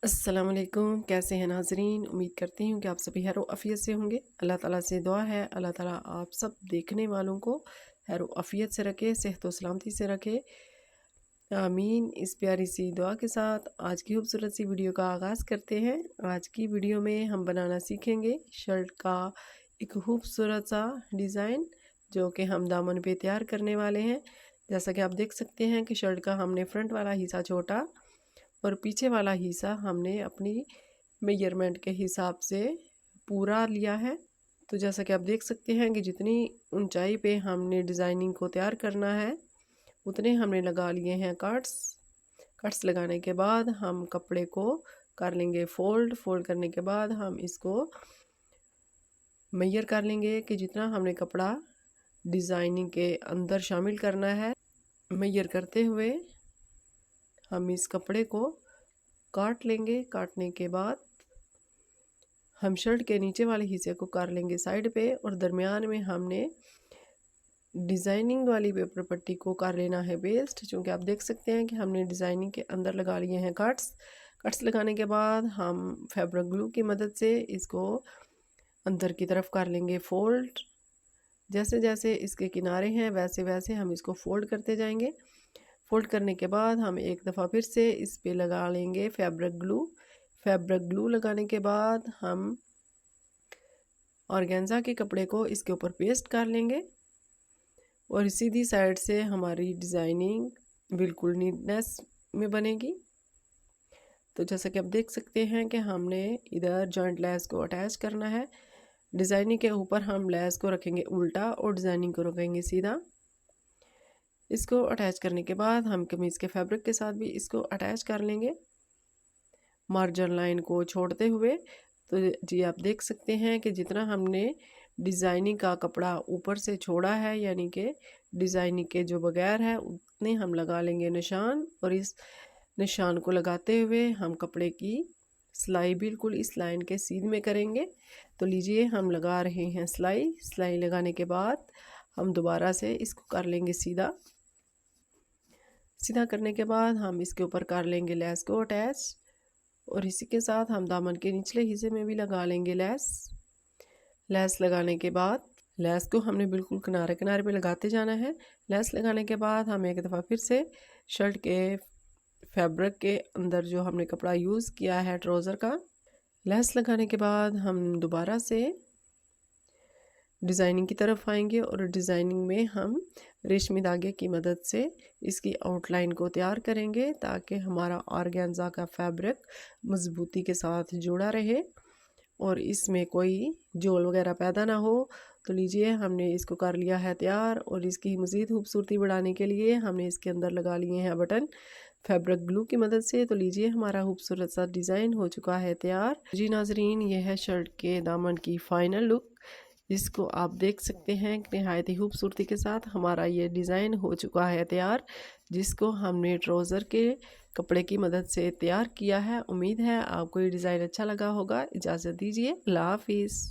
अस्सलाम वालेकुम। कैसे हैं नाज़रीन? उम्मीद करती हूँ कि आप सभी खैर आफ़ियत से होंगे। अल्लाह ताला से दुआ है अल्लाह ताला आप सब देखने वालों को खैर आफ़ियत से रखे, सेहत व सलामती से रखे, आमीन। इस प्यारी सी दुआ के साथ आज की खूबसूरत सी वीडियो का आगाज़ करते हैं। आज की वीडियो में हम बनाना सीखेंगे शर्ट का एक खूबसूरत सा डिज़ाइन जो कि हम दामन पे तैयार करने वाले हैं। जैसा कि आप देख सकते हैं कि शर्ट का हमने फ्रंट वाला हिस्सा छोटा और पीछे वाला हिस्सा हमने अपनी मेजरमेंट के हिसाब से पूरा लिया है। तो जैसा कि आप देख सकते हैं कि जितनी ऊंचाई पे हमने डिज़ाइनिंग को तैयार करना है उतने हमने लगा लिए हैं कट्स लगाने के बाद हम कपड़े को कर लेंगे फोल्ड करने के बाद हम इसको मेजर कर लेंगे कि जितना हमने कपड़ा डिज़ाइनिंग के अंदर शामिल करना है। मेजर करते हुए हम इस कपड़े को काट लेंगे। काटने के बाद हम शर्ट के नीचे वाले हिस्से को कर लेंगे साइड पे और दरमियान में हमने डिज़ाइनिंग वाली पेपर पट्टी को कर लेना है वेस्ट। चूँकि आप देख सकते हैं कि हमने डिज़ाइनिंग के अंदर लगा लिए हैं कट्स लगाने के बाद हम फैब्रिक ग्लू की मदद से इसको अंदर की तरफ कर लेंगे फोल्ड। जैसे जैसे इसके किनारे हैं वैसे वैसे हम इसको फोल्ड करते जाएंगे। फोल्ड करने के बाद हम एक दफ़ा फिर से इस पे लगा लेंगे फैब्रिक ग्लू लगाने के बाद हम ऑर्गेन्जा के कपड़े को इसके ऊपर पेस्ट कर लेंगे और सीधी साइड से हमारी डिज़ाइनिंग बिल्कुल नीटनेस में बनेगी। तो जैसा कि आप देख सकते हैं कि हमने इधर जॉइंट लेस को अटैच करना है। डिज़ाइनिंग के ऊपर हम लेस को रखेंगे उल्टा और डिज़ाइनिंग को रखेंगे सीधा। इसको अटैच करने के बाद हम कमीज़ के फैब्रिक के साथ भी इसको अटैच कर लेंगे मार्जिन लाइन को छोड़ते हुए। तो जी आप देख सकते हैं कि जितना हमने डिज़ाइनिंग का कपड़ा ऊपर से छोड़ा है यानी कि डिज़ाइनिंग के जो बगैर है उतने हम लगा लेंगे निशान और इस निशान को लगाते हुए हम कपड़े की सिलाई बिल्कुल इस लाइन के सीध में करेंगे। तो लीजिए हम लगा रहे हैं सिलाई लगाने के बाद हम दोबारा से इसको कर लेंगे सीधा करने के बाद हम इसके ऊपर कर लेंगे लेस को अटैच और इसी के साथ हम दामन के निचले हिस्से में भी लगा लेंगे लेस लगाने के बाद लेस को हमने बिल्कुल किनारे किनारे पे लगाते जाना है। लेस लगाने के बाद हम एक दफ़ा फिर से शर्ट के फैब्रिक के अंदर जो हमने कपड़ा यूज़ किया है ट्राउज़र का, लेस लगाने के बाद हम दोबारा से डिज़ाइनिंग की तरफ आएंगे और डिज़ाइनिंग में हम रेशमी धागे की मदद से इसकी आउटलाइन को तैयार करेंगे ताकि हमारा ऑर्गेन्जा का फैब्रिक मज़बूती के साथ जुड़ा रहे और इसमें कोई जोल वगैरह पैदा ना हो। तो लीजिए हमने इसको कर लिया है तैयार और इसकी मज़ीद खूबसूरती बढ़ाने के लिए हमने इसके अंदर लगा लिए हैं बटन फैब्रिक ग्लू की मदद से। तो लीजिए हमारा खूबसूरत सा डिज़ाइन हो चुका है तैयार। जी नाजरीन, ये है शर्ट के दामन की फ़ाइनल लुक जिसको आप देख सकते हैं नहायत ही खूबसूरती के साथ हमारा ये डिज़ाइन हो चुका है तैयार, जिसको हमने ट्राउज़र के कपड़े की मदद से तैयार किया है। उम्मीद है आपको ये डिज़ाइन अच्छा लगा होगा। इजाज़त दीजिए, अल्लाह हाफिज़।